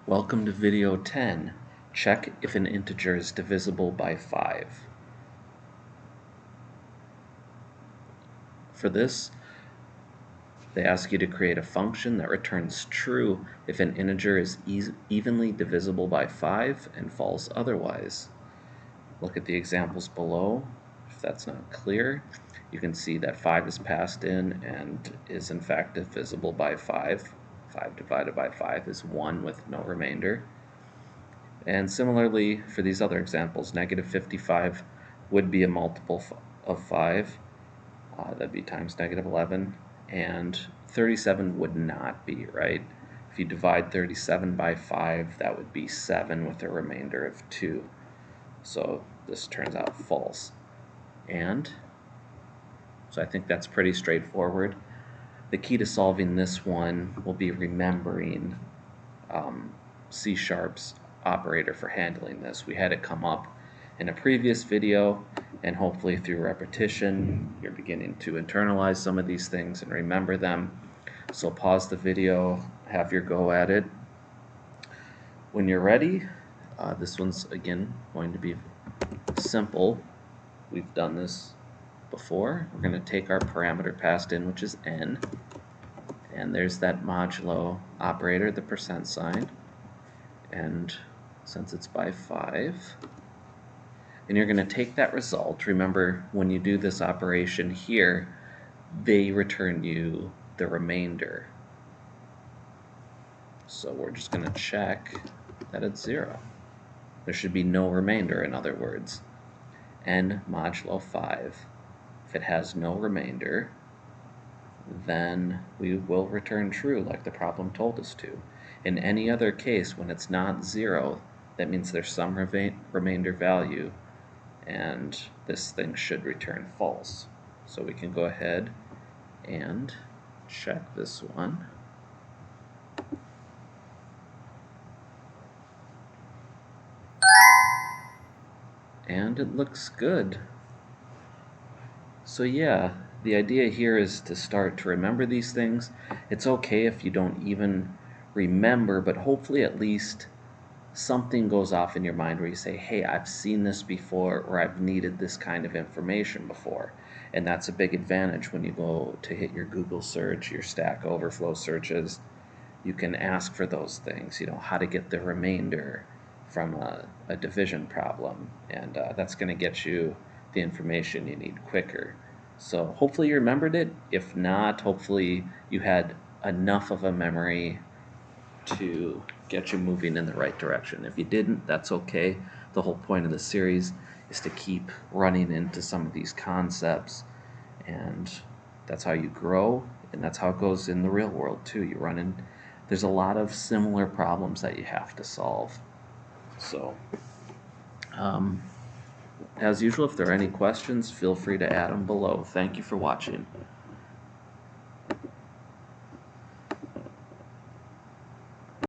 Welcome to video 10. Check if an integer is divisible by 5. For this, they ask you to create a function that returns true if an integer is evenly divisible by 5 and false otherwise. Look at the examples below. If that's not clear, you can see that 5 is passed in and is in fact divisible by 5. 5 divided by 5 is 1 with no remainder. And similarly, for these other examples, negative 55 would be a multiple of 5. That'd be times negative 11. And 37 would not be, right? If you divide 37 by 5, that would be 7 with a remainder of 2. So this turns out false. And so I think that's pretty straightforward. The key to solving this one will be remembering C#'s operator for handling this. We had it come up in a previous video, and hopefully through repetition you're beginning to internalize some of these things and remember them. So pause the video, have your go at it. When you're ready, this one's again going to be simple. We've done this before. We're going to take our parameter passed in, which is n, and there's that modulo operator, the percent sign, and since it's by 5, and you're going to take that result. Remember, when you do this operation here, they return you the remainder. So we're just going to check that it's 0. There should be no remainder, in other words. N modulo 5. If it has no remainder, then we will return true like the problem told us to. In any other case, when it's not 0, that means there's some remainder value, and this thing should return false. So we can go ahead and check this one. And it looks good. So yeah, the idea here is to start to remember these things. It's okay if you don't even remember, but hopefully at least something goes off in your mind where you say, hey, I've seen this before, or I've needed this kind of information before. And that's a big advantage when you go to hit your Google search, your Stack Overflow searches. You can ask for those things, how to get the remainder from a division problem, and that's going to get you the information you need quicker. So hopefully you remembered it. If not, hopefully you had enough of a memory to get you moving in the right direction. If you didn't, that's okay. The whole point of the series is to keep running into some of these concepts, and that's how you grow, and that's how it goes in the real world too. There's a lot of similar problems that you have to solve. So as usual, if there are any questions, feel free to add them below. Thank you for watching.